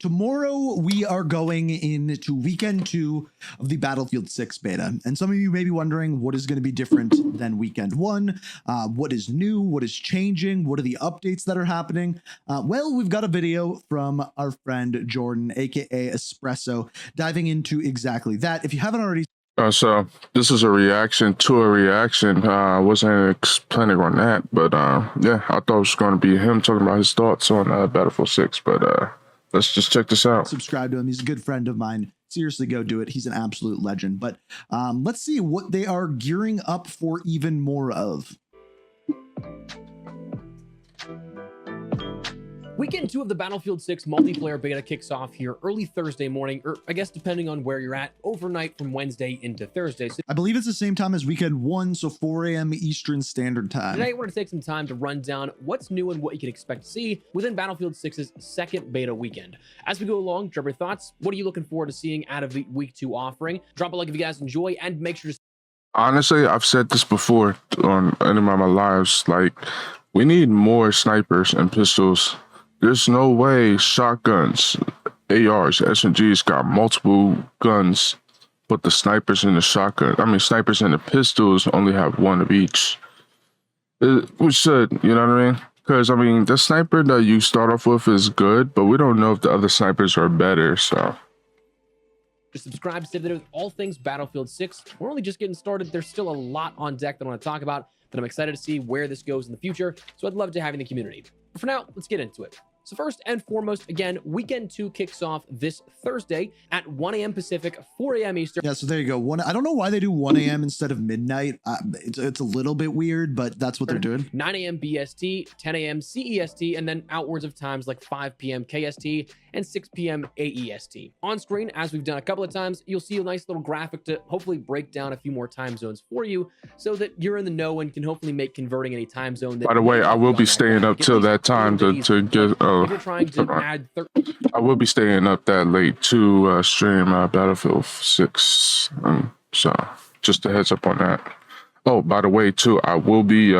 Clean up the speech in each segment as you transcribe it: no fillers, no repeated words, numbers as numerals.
Tomorrow we are going into weekend 2 of the Battlefield 6 beta, and some of you may be wondering what is going to be different than weekend 1, what is new, what is changing, what are the updates that are happening. Well, we've got a video from our friend Jordan, aka Espresso, diving into exactly that. If you haven't already, so this is a reaction to a reaction. I wasn't planning on that, but yeah, I thought it was going to be him talking about his thoughts on Battlefield 6, but let's just check this out. Subscribe to him. He's a good friend of mine. Seriously, go do it. He's an absolute legend. But let's see what they are gearing up for even more of. Weekend 2 of the Battlefield 6 multiplayer beta kicks off here early Thursday morning, or I guess depending on where you're at, overnight from Wednesday into Thursday. So I believe it's the same time as weekend 1, so 4 a.m. Eastern Standard Time. today, we're going to take some time to run down what's new and what you can expect to see within Battlefield 6's second beta weekend. As we go along, drop your thoughts. What are you looking forward to seeing out of the week 2 offering? Drop a like if you guys enjoy, and make sure to... Honestly, I've said this before on any of my lives, like, we need more snipers and pistols. There's no way shotguns, ARs, SMGs got multiple guns, but the snipers and the snipers and the pistols only have one of each. We should, you know what I mean? Because, the sniper that you start off with is good, but we don't know if the other snipers are better, so... Just subscribe to stay there with all things Battlefield 6. We're only just getting started. There's still a lot on deck that I want to talk about, but I'm excited to see where this goes in the future, so I'd love to have you in the community. But for now, let's get into it. So first and foremost, again, weekend 2 kicks off this Thursday at 1 a.m. Pacific, 4 a.m. Eastern. Yeah, so there you go. I don't know why they do 1 a.m. instead of midnight. It's a little bit weird, but that's what they're doing. 9 a.m. BST, 10 a.m. CEST, and then outwards of times like 5 p.m. KST and 6 p.m. AEST. On screen, as we've done a couple of times, you'll see a nice little graphic to hopefully break down a few more time zones for you so that you're in the know and can hopefully make converting any time zone. By the way, I will be staying up till that time to get... if you're trying to add... I will be staying up that late to stream Battlefield 6. So just a heads up on that. Oh, by the way, too, I will be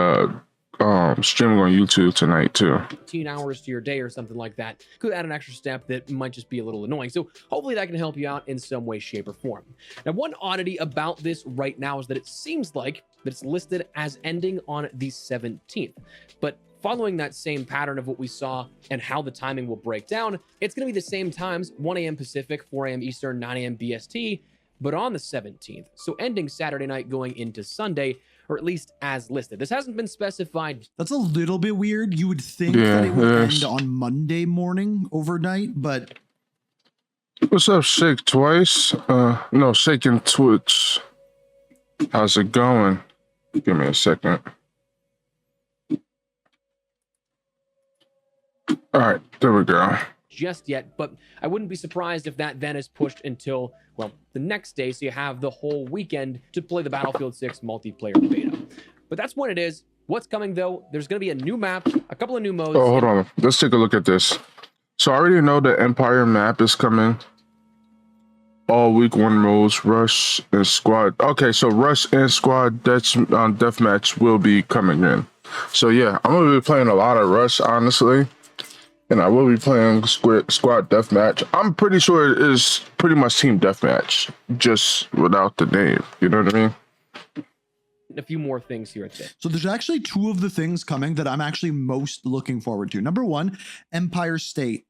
streaming on YouTube tonight too. 15 hours to your day or something like that could add an extra step that might just be a little annoying. So hopefully that can help you out in some way, shape, or form. Now, one oddity about this right now is that it seems like that it's listed as ending on the 17th, but following that same pattern of what we saw and how the timing will break down, it's going to be the same times, 1 a.m. Pacific, 4 a.m. Eastern, 9 a.m. BST, but on the 17th. So ending Saturday night going into Sunday, or at least as listed. This hasn't been specified. That's a little bit weird. You would think that it would end on Monday morning overnight, but... What's up, Shake Twice? No, Shaking Twitch. How's it going? Give me a second. All right, there we go. Just yet, but I wouldn't be surprised if that then is pushed until, well, the next day, so you have the whole weekend to play the Battlefield 6 multiplayer beta. But that's when it is. What's coming, though? There's going to be a new map, a couple of new modes. Oh, hold on. Let's take a look at this. So I already know the Empire map is coming. All week 1 modes, Rush and Squad. Okay, so Rush and Squad Deathmatch will be coming in. So yeah, I'm going to be playing a lot of Rush, honestly. And I will be playing Squad Deathmatch. I'm pretty sure it is pretty much Team Deathmatch, just without the name. You know what I mean? A few more things here at the... So there's actually 2 of the things coming that I'm actually most looking forward to. Number 1, Empire State.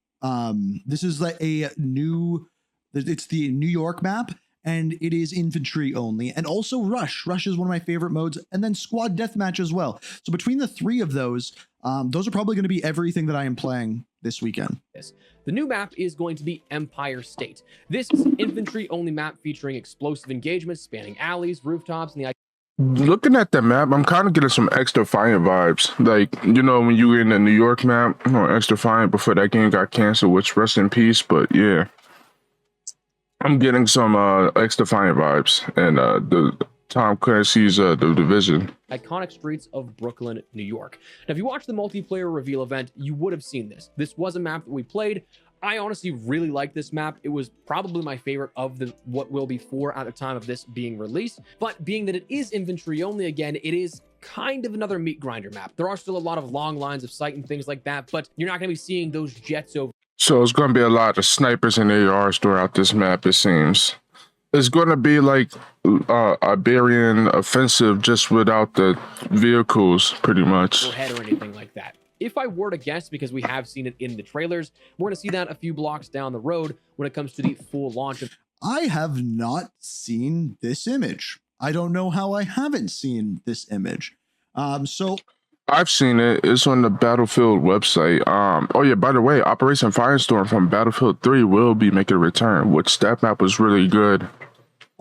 This is like a new... It's the New York map, and it is infantry only. And also Rush. Rush is one of my favorite modes. And then Squad Deathmatch as well. So between the 3 of those are probably going to be everything that I am playing this weekend. The new map is going to be Empire State. This is an infantry-only map featuring explosive engagements spanning alleys, rooftops, and the... Looking at the map, I'm kind of getting some Extra Defiant vibes. Like, you know, when you were in the New York map, Extra Defiant before that game got canceled, which rest in peace, but yeah. I'm getting some Extra Defiant vibes, and the Tom Clancy's The Division. Iconic streets of Brooklyn, New York. Now, if you watched the multiplayer reveal event, you would have seen this. This was a map that we played. I honestly really like this map. It was probably my favorite of the what will be 4 at the time of this being released. But being that it is infantry only, again, it is kind of another meat grinder map. There are still a lot of long lines of sight and things like that, but you're not going to be seeing those jets over. So it's going to be a lot of snipers and ARs throughout this map, it seems. It's going to be like Iberian offensive just without the vehicles, pretty much. Or head or anything like that. If I were to guess, because we have seen it in the trailers, we're going to see that a few blocks down the road when it comes to the full launch of. I have not seen this image. I don't know how I haven't seen this image. So I've seen it. It's on the Battlefield website. Oh yeah, by the way, Operation Firestorm from Battlefield 3 will be making a return, which that map was really good.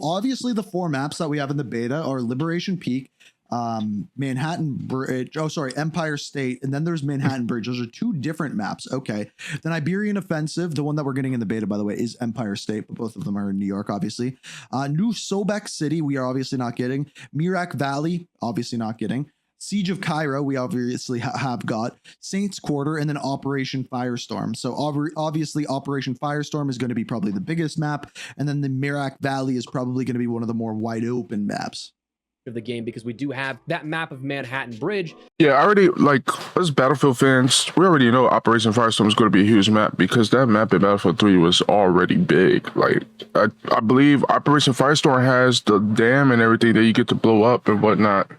obviously the 4 maps that we have in the beta are Liberation Peak, Manhattan Bridge, Empire State, and then there's Manhattan Bridge. Those are 2 different maps. Okay. Then Iberian Offensive, the one that we're getting in the beta, by the way, is Empire State, but both of them are in New York, obviously. New Sobek City, we are obviously not getting. Mirak Valley, obviously not getting. Siege of Cairo, we obviously have got. Saints Quarter, and then Operation Firestorm. So obviously Operation Firestorm is going to be probably the biggest map, and then the Mirak Valley is probably going to be one of the more wide open maps of the game, because we do have that map of Manhattan Bridge. Yeah, I already, like, as Battlefield fans, we already know Operation Firestorm is going to be a huge map because that map in Battlefield 3 was already big. Like, I believe Operation Firestorm has the dam and everything that you get to blow up and whatnot.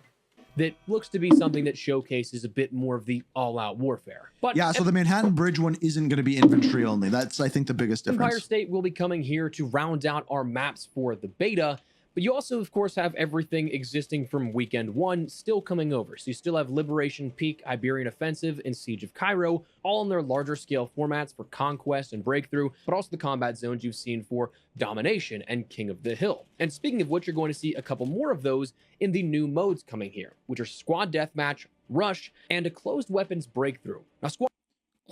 That looks to be something that showcases a bit more of the all-out warfare. But yeah, so the Manhattan Bridge one isn't going to be infantry only. That's, I think, the biggest difference. Empire State will be coming here to round out our maps for the beta, but you also, of course, have everything existing from Weekend 1 still coming over. So you still have Liberation Peak, Iberian Offensive, and Siege of Cairo, all in their larger scale formats for Conquest and Breakthrough, but also the combat zones you've seen for Domination and King of the Hill. And speaking of which, you're going to see a couple more of those in the new modes coming here, which are Squad Deathmatch, Rush, and a Closed Weapons Breakthrough. Now,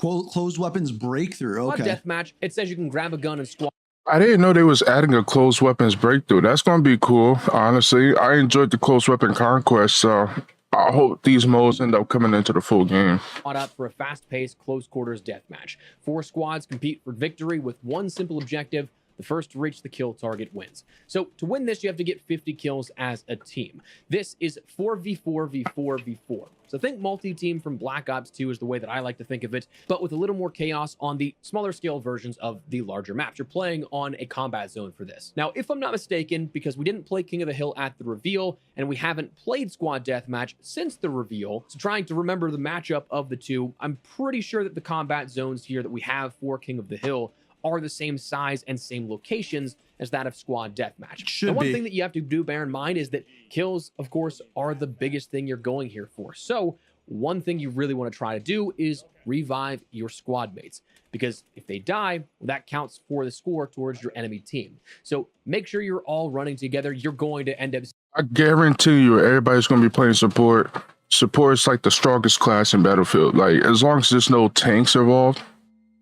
Closed Weapons Breakthrough, okay. Squad Deathmatch, it says you can grab a gun and squad. I didn't know they was adding a closed weapons breakthrough. That's going to be cool, honestly. I enjoyed the closed weapon conquest, so I hope these modes end up coming into the full game. Up for a fast-paced, close quarters deathmatch. 4 squads compete for victory with one simple objective: the first to reach the kill target wins. So to win this, you have to get 50 kills as a team. This is 4v4v4v4. So think multi-team from Black Ops 2 is the way that I like to think of it, but with a little more chaos on the smaller scale versions of the larger maps. You're playing on a combat zone for this. Now, if I'm not mistaken, because we didn't play King of the Hill at the reveal, and we haven't played Squad Deathmatch since the reveal, so trying to remember the matchup of the two, I'm pretty sure that the combat zones here that we have for King of the Hill are the same size and same locations as that of Squad Deathmatch. The one thing that you have to bear in mind is that kills, of course, are the biggest thing you're going here for. So one thing you really want to try to do is revive your squad mates, because if they die, well, that counts for the score towards your enemy team. So make sure you're all running together. You're going to end up... I guarantee you everybody's going to be playing support. Support is like the strongest class in Battlefield. Like, as long as there's no tanks involved,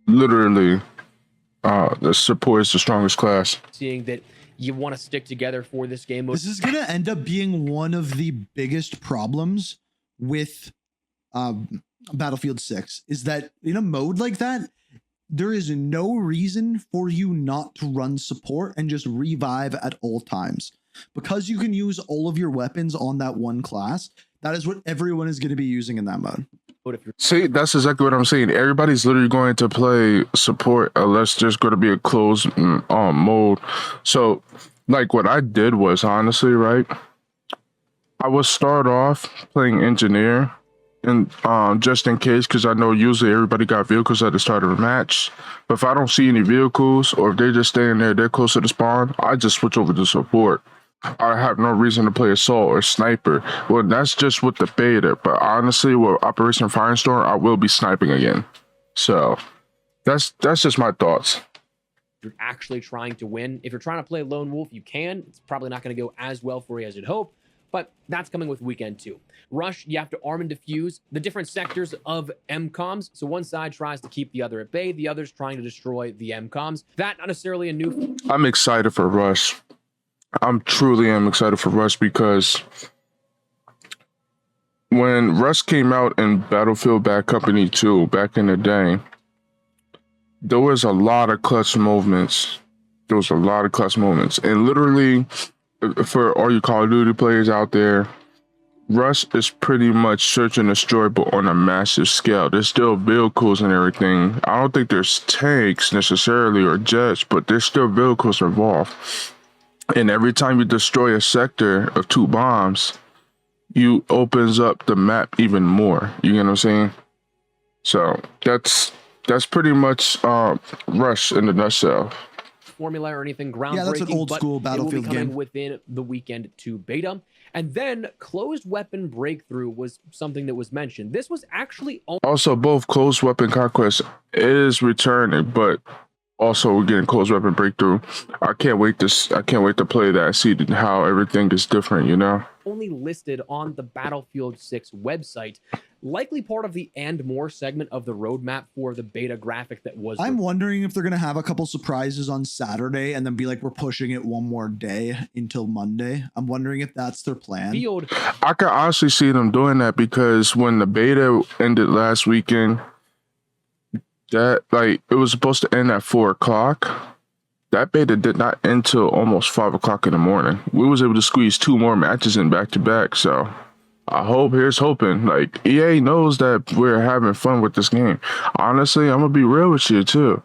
literally... the support is the strongest class. Seeing that you want to stick together for this game. This is going to end up being one of the biggest problems with Battlefield 6, is that in a mode like that, there is no reason for you not to run support and just revive at all times. Because you can use all of your weapons on that one class, that is what everyone is going to be using in that mode. See, that's exactly what I'm saying. Everybody's literally going to play support unless there's going to be a closed mode. So, like, what I did was, honestly, right, I would start off playing engineer, and just in case, because I know usually everybody got vehicles at the start of a match. But if I don't see any vehicles, or if they're just staying there, they're close to the spawn, I just switch over to support. I have no reason to play assault or sniper. Well, that's just with the beta, but honestly, with Operation Firestorm, I will be sniping again. So that's just my thoughts. You're actually trying to win. If you're trying to play lone wolf, you can. It's probably not going to go as well for you as you'd hope, but that's coming with Weekend 2. Rush, you have to arm and defuse the different sectors of MCOMs. So one side tries to keep the other at bay, the other's trying to destroy the MCOMs. That not necessarily a new... I'm excited for Rush. I'm truly excited for Rush, because when Rush came out in Battlefield Bad Company 2 back in the day, there was a lot of clutch moments. And literally, for all you Call of Duty players out there, Rush is pretty much search and destroy, but on a massive scale. There's still vehicles and everything. I don't think there's tanks necessarily or jets, but there's still vehicles involved. And every time you destroy a sector of 2 bombs, you opens up the map even more. You get what I'm saying? So that's pretty much Rush in a nutshell. Formula or anything groundbreaking. Yeah, that's an old school Battlefield it will be coming game. within the Weekend 2 beta. And then closed weapon breakthrough was something that was mentioned. This was actually also both closed weapon conquest is returning, but also we're getting closed weapon breakthrough. I can't wait to play that, see how everything is different, you know. only listed on the Battlefield 6 website, likely part of the and more segment of the roadmap for the beta graphic that was. I'm wondering if they're going to have a couple surprises on Saturday and then be like, we're pushing it one more day until Monday. I'm wondering if that's their plan. I could honestly see them doing that because when the beta ended last weekend, that like it was supposed to end at 4 o'clock. That beta did not end till almost 5 o'clock in the morning. We was able to squeeze 2 more matches in back to back. So here's hoping. Like, EA knows that we're having fun with this game. Honestly, I'm gonna be real with you too.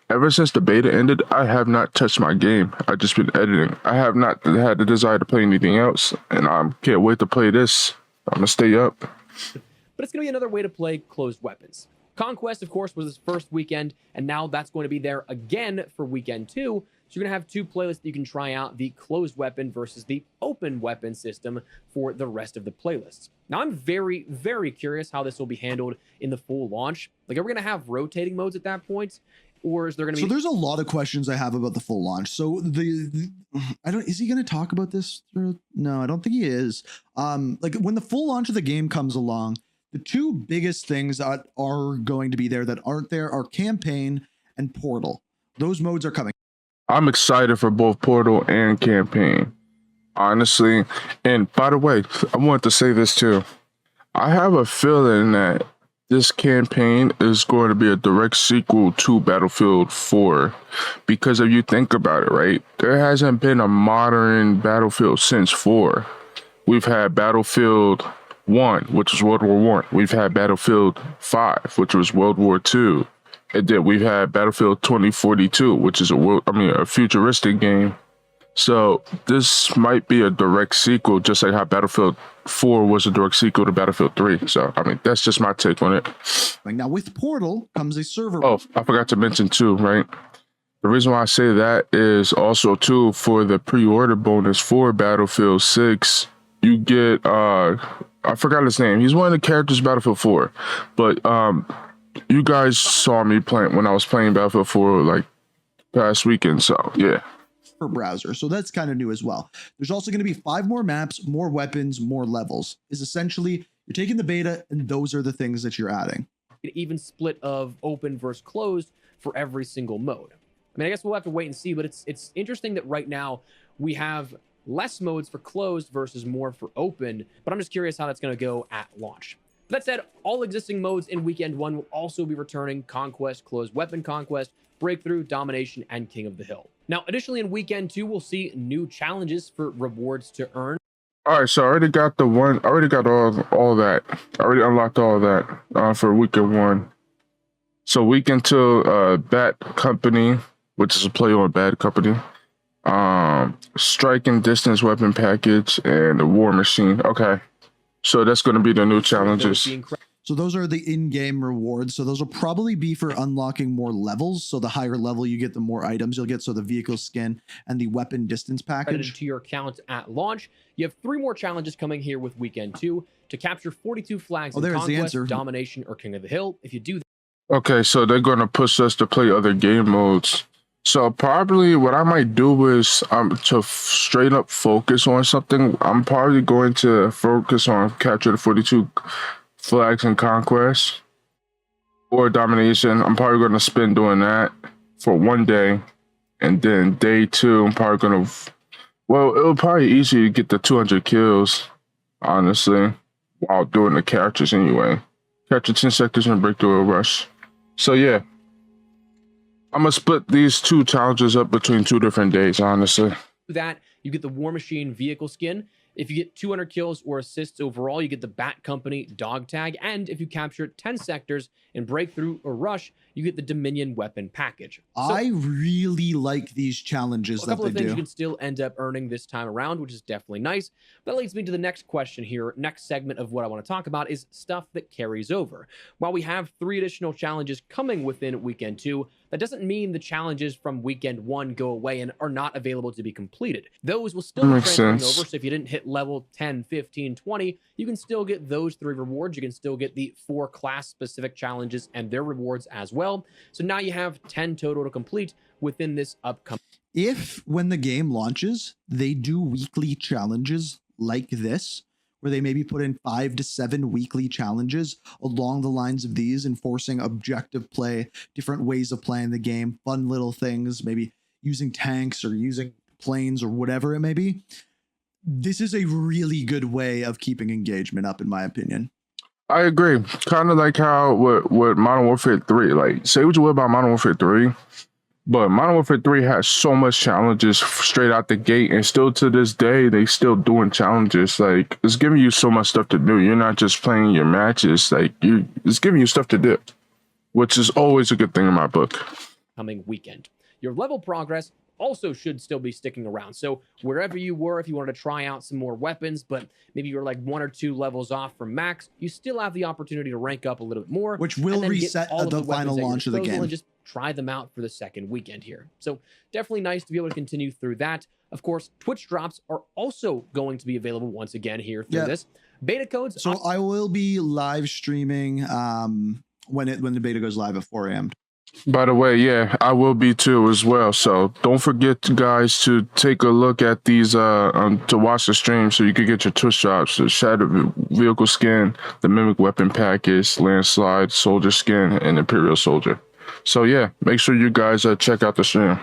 Ever since the beta ended, I have not touched my game. I've just been editing. I have not had the desire to play anything else, and I can't wait to play this. I'm gonna stay up. But it's gonna be another way to play closed weapons. Conquest, of course, was this first weekend, and now that's going to be there again for weekend 2. So you're going to have 2 playlists that you can try out, the closed weapon versus the open weapon system for the rest of the playlists. Now, I'm very, very curious how this will be handled in the full launch. Like, are we going to have rotating modes at that point? Or is there going to be... So there's a lot of questions I have about the full launch. So is he going to talk about this? No, I don't think he is. Like when the full launch of the game comes along, the 2 biggest things that are going to be there that aren't there are campaign and portal. Those modes are coming. I'm excited for both portal and campaign, honestly. And by the way, I want to say this too. I have a feeling that this campaign is going to be a direct sequel to Battlefield 4. Because if you think about it, right, there hasn't been a modern Battlefield since 4. We've had Battlefield 1, which was World War 1. We've had Battlefield 5, which was World War 2. And then we've had Battlefield 2042, which is a futuristic game. So this might be a direct sequel, just like how Battlefield 4 was a direct sequel to Battlefield 3. So, I mean, that's just my take on it. Now, with Portal comes a server. Oh, I forgot to mention too, right? The reason why I say that is also too for the pre-order bonus for Battlefield 6, you get I forgot his name. He's one of the characters in Battlefield 4. But you guys saw me playing when I was playing Battlefield 4 like past weekend. So yeah. For browser. So that's kind of new as well. There's also going to be 5 more maps, more weapons, more levels. Is essentially you're taking the beta and those are the things that you're adding. An even split of open versus closed for every single mode. I mean, I guess we'll have to wait and see, but it's interesting that right now we have less modes for closed versus more for open, but I'm just curious how that's going to go at launch. That said, all existing modes in weekend 1 will also be returning: Conquest, Closed Weapon Conquest, Breakthrough, Domination, and King of the Hill. Now, additionally, in weekend 2, we'll see new challenges for rewards to earn. All right, so I already got all that. I already unlocked all that for weekend 1. So weekend 2, Bat Company, which is a play on Bad Company. Strike and distance weapon package and the war machine. Okay, so that's going to be the new challenges. So those are the in-game rewards. So those will probably be for unlocking more levels. So the higher level you get, the more items you'll get. So the vehicle skin and the weapon distance package to your account at launch. You have 3 more challenges coming here with weekend 2 to capture 42 flags in Conquest, Domination, or King of the Hill. If you do that. Okay, so they're going to push us to play other game modes. So probably what I might do is to straight up focus on something. I'm probably going to focus on capture the 42 flags in Conquest or Domination. I'm probably going to spend doing that for 1 day. And then day 2, I'm probably going to... Well, it'll probably easy to get the 200 kills, honestly, while doing the characters anyway. Capture 10 sectors and breakthrough a rush. So yeah. I'm going to split these 2 challenges up between 2 different days, honestly. That, you get the War Machine vehicle skin, If you get 200 kills or assists overall, you get the Bat Company dog tag. And if you capture 10 sectors in Breakthrough or Rush, you get the Dominion weapon package. So, I really like these challenges a that couple they of things do. you can still end up earning this time around, which is definitely nice. That leads me to the next question here. Next segment of what I want to talk about is stuff that carries over. While we have 3 additional challenges coming within weekend 2, that doesn't mean the challenges from weekend 1 go away and are not available to be completed. Those will still be transferring over, so if you didn't hit level 10, 15, 20, you can still get those 3 rewards. You can still get the 4 class-specific challenges and their rewards as well. So now you have 10 total to complete within this upcoming. If, when the game launches, they do weekly challenges like this, where they maybe put in 5 to 7 weekly challenges along the lines of these, enforcing objective play, different ways of playing the game, fun little things, maybe using tanks or using planes or whatever it may be. This is a really good way of keeping engagement up, in my opinion. I agree. Kind of like how with Modern Warfare 3, like, say what you will about Modern Warfare 3, but Modern Warfare 3 has so much challenges straight out the gate, and still to this day, they still doing challenges. Like, it's giving you so much stuff to do. You're not just playing your matches. Like, it's giving you stuff to do, which is always a good thing in my book. Coming weekend. Your level progress also should still be sticking around. So wherever you were, if you wanted to try out some more weapons, but maybe you're like 1 or 2 levels off from max, you still have the opportunity to rank up a little bit more, which will reset at the final launch of the game. And just try them out for the second weekend here. So definitely nice to be able to continue through that. Of course, Twitch drops are also going to be available once again here through this. Beta codes. So I will be live streaming when the beta goes live at 4 a.m. By the way, yeah, I will be too as well. So don't forget, guys, to take a look at these to watch the stream so you can get your Twitch drops: the Shattered Vehicle skin, the Mimic Weapon package, Landslide Soldier skin, and Imperial Soldier. So yeah, make sure you guys check out the stream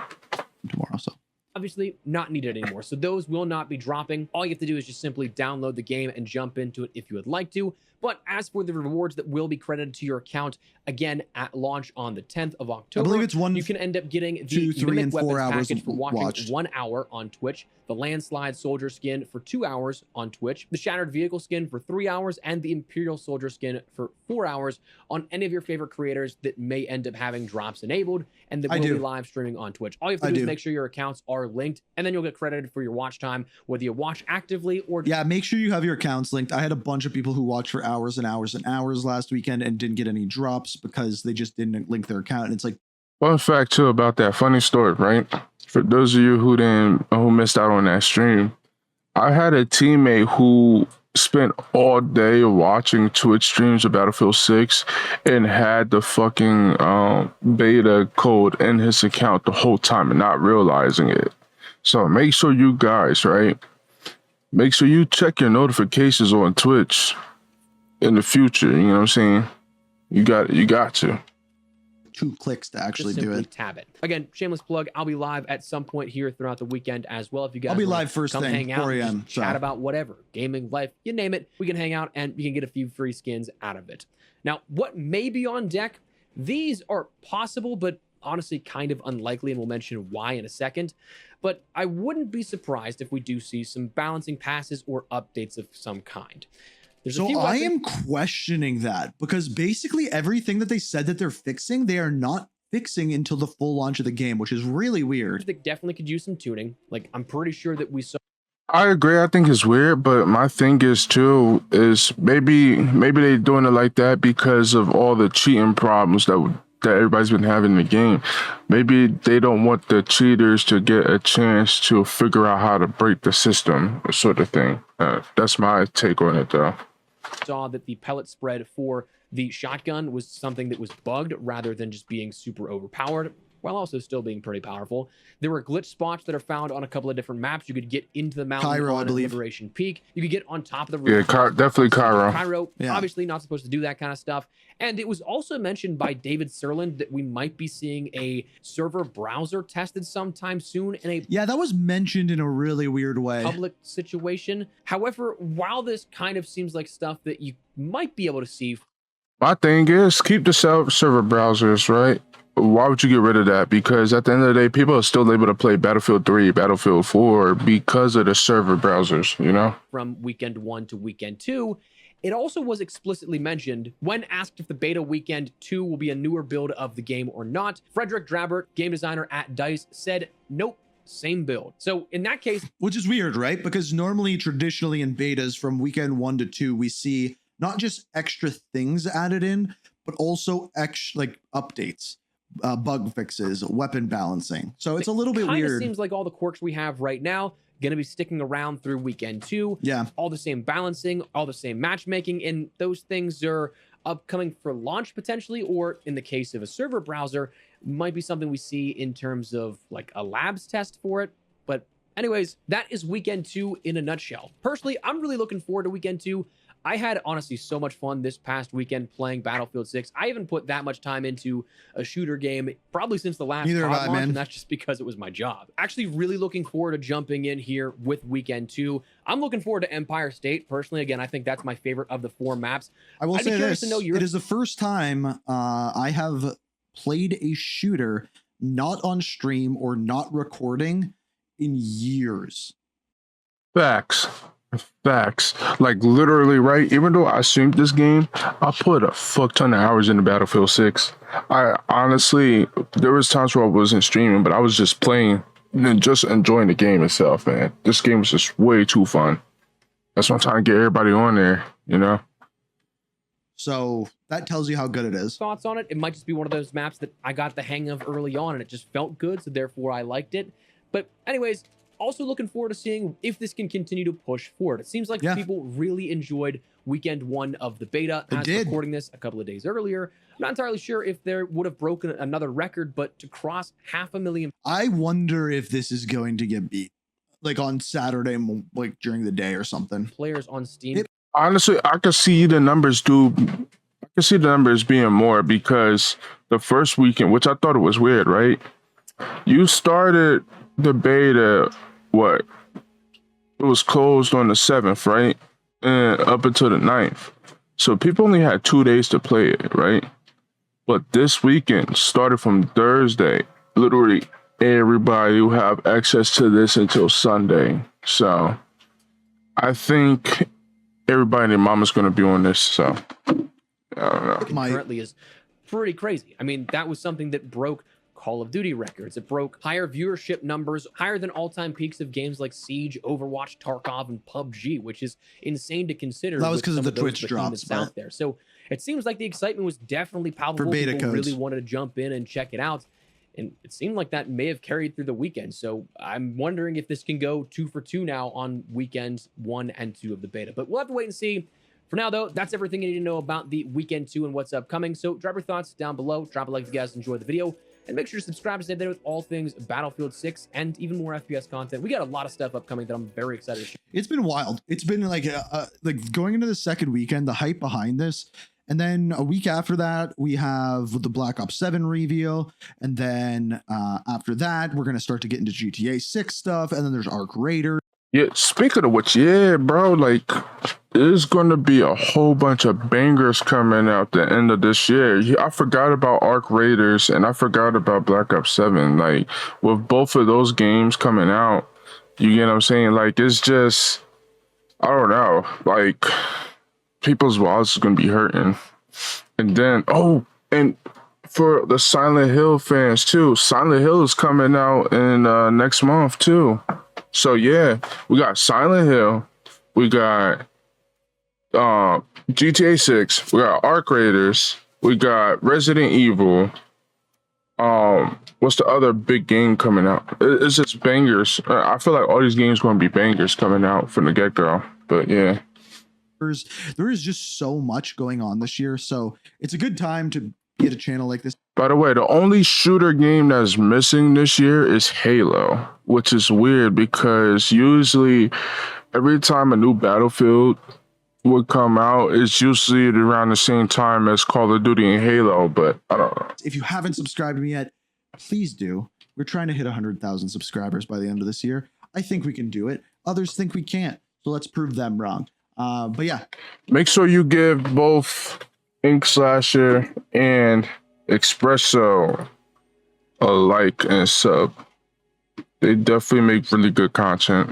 tomorrow. So obviously not needed anymore, so those will not be dropping. All you have to do is just simply download the game and jump into it if you would like to. But as for the rewards that will be credited to your account, again, at launch on the 10th of October, I believe it's you can end up getting the 2, 3, and 4 hours package for watching 1 hour on Twitch, the Landslide Soldier skin for 2 hours on Twitch, the Shattered Vehicle skin for 3 hours, and the Imperial Soldier skin for 4 hours on any of your favorite creators that may end up having drops enabled, and that will be live streaming on Twitch. All you have to do is make sure your accounts are linked, and then you'll get credited for your watch time, whether you watch actively or... Yeah, make sure you have your accounts linked. I had a bunch of people who watched for hours and hours and hours last weekend and didn't get any drops because they just didn't link their account. And it's like, fun fact too about that, funny story, right? For those of you who missed out on that stream, I had a teammate who spent all day watching Twitch streams of Battlefield 6 and had the fucking beta code in his account the whole time and not realizing it. So make sure you guys, right? Make sure you check your notifications on Twitch in the future. You know what I'm saying? You got to. 2 clicks to actually just do it. Tab it. Again, shameless plug. I'll be live at some point here throughout the weekend as well. If you guys I'll be live first come thing, hang out, 4 a.m. Chat about whatever, gaming, life, you name it. We can hang out and you can get a few free skins out of it. Now, what may be on deck? These are possible, but honestly kind of unlikely, and we'll mention why in a second. But I wouldn't be surprised if we do see some balancing passes or updates of some kind. So I am questioning that, because basically everything that they said that they're fixing, they are not fixing until the full launch of the game, which is really weird. They definitely could use some tuning. Like, I'm pretty sure that we saw... I agree. I think it's weird, but my thing is too, is maybe they're doing it like that because of all the cheating problems that everybody's been having in the game. Maybe they don't want the cheaters to get a chance to figure out how to break the system, sort of thing. That's my take on it, though. Saw that the pellet spread for the shotgun was something that was bugged rather than just being super overpowered, while also still being pretty powerful. There were glitch spots that are found on a couple of different maps. You could get into the mountain Cairo, on I believe. Liberation Peak. You could get on top of the roof. Yeah, definitely Cairo. Cairo, obviously not supposed to do that kind of stuff. And it was also mentioned by David Serland that we might be seeing a server browser tested sometime soon in a... Yeah, that was mentioned in a really weird way. ...public situation. However, while this kind of seems like stuff that you might be able to see... My thing is, keep the server browsers, right? why would you get rid of that? Because at the end of the day, people are still able to play Battlefield 3, Battlefield 4 because of the server browsers, you know? From weekend 1 to weekend 2. It also was explicitly mentioned when asked if the beta weekend 2 will be a newer build of the game or not. Frederick Drabert, game designer at DICE, said, nope, same build. So in that case, which is weird, right? Because normally, traditionally in betas from weekend 1 to 2, we see not just extra things added in, but also like updates, bug fixes, weapon balancing. So it's a little bit weird. It seems like all the quirks we have right now going to be sticking around through weekend 2. Yeah. All the same balancing, all the same matchmaking, and those things are upcoming for launch potentially, or in the case of a server browser, might be something we see in terms of like a labs test for it. But anyways, that is weekend 2 in a nutshell. Personally, I'm really looking forward to weekend 2. I had honestly so much fun this past weekend playing Battlefield 6. I haven't put that much time into a shooter game probably since the last COD launch, and that's just because it was my job. Actually, really looking forward to jumping in here with weekend 2. I'm looking forward to Empire State. Personally, again, I think that's my favorite of the 4 maps. I will say this, it is the first time I have played a shooter not on stream or not recording in years. Facts. Like literally, right? Even though I streamed this game, I put a fuck ton of hours into Battlefield 6. I honestly, there was times where I wasn't streaming, but I was just playing and just enjoying the game itself, man. This game was just way too fun. That's why I'm trying to get everybody on there, you know? So that tells you how good it is. Thoughts on it? It might just be one of those maps that I got the hang of early on and it just felt good, so therefore I liked it. But anyways, also looking forward to seeing if this can continue to push forward. It seems like people really enjoyed weekend 1 of the beta. As recording this a couple of days earlier, I'm not entirely sure if there would have broken another record, but to cross 500,000. I wonder if this is going to get beat, like on Saturday, like during the day or something. Players on Steam. Honestly, I could see the numbers being more, because the first weekend, which I thought it was weird, right? You started the beta, what? It was closed on the 7th, right? And up until the 9th. So people only had 2 days to play it, right? But this weekend started from Thursday. Literally everybody will have access to this until Sunday. So I think everybody and their mama's going to be on this. So I don't know. Currently is pretty crazy. I mean, that was something that broke Call of Duty records. It broke higher viewership numbers, higher than all-time peaks of games like Siege, Overwatch, Tarkov, and PUBG, which is insane to consider. That was because of the Twitch drops out there. So it seems like the excitement was definitely palpable. For beta People codes. really wanted to jump in and check it out. And it seemed like that may have carried through the weekend. So I'm wondering if this can go 2 for 2 now on weekends 1 and 2 of the beta. But we'll have to wait and see. For now, though, that's everything you need to know about the weekend 2 and what's upcoming. So drop your thoughts down below. Drop a like if you guys enjoyed the video. And make sure to subscribe to stay there with all things Battlefield 6 and even more FPS content. We got a lot of stuff upcoming that I'm very excited to share. It's been wild. It's been like going into the second weekend, the hype behind this. And then a week after that, we have the Black Ops 7 reveal. And then after that, we're going to start to get into GTA 6 stuff. And then there's Arc Raiders. Yeah, speaking of which, yeah, bro, like, there's going to be a whole bunch of bangers coming out the end of this year. I forgot about Arc Raiders and I forgot about Black Ops 7. Like, with both of those games coming out, you get what I'm saying? Like, it's just, I don't know, like, people's wallets is going to be hurting. And then, and for the Silent Hill fans, too, Silent Hill is coming out in next month, too. So yeah, we got Silent Hill, we got GTA 6, we got Arc Raiders, we got Resident Evil. What's the other big game coming out? It's just bangers. I feel like all these games going to be bangers coming out from the get-go. But yeah, there is just so much going on this year, so it's a good time to get a channel like this. By the way, the only shooter game that's missing this year is Halo, which is weird because usually every time a new Battlefield would come out, it's usually around the same time as Call of Duty and Halo, but I don't know. If you haven't subscribed to me yet, please do. We're trying to hit 100,000 subscribers by the end of this year. I think we can do it. Others think we can't, so let's prove them wrong. But yeah. Make sure you give both Ink Slasher and Espresso a like and sub. They definitely make really good content.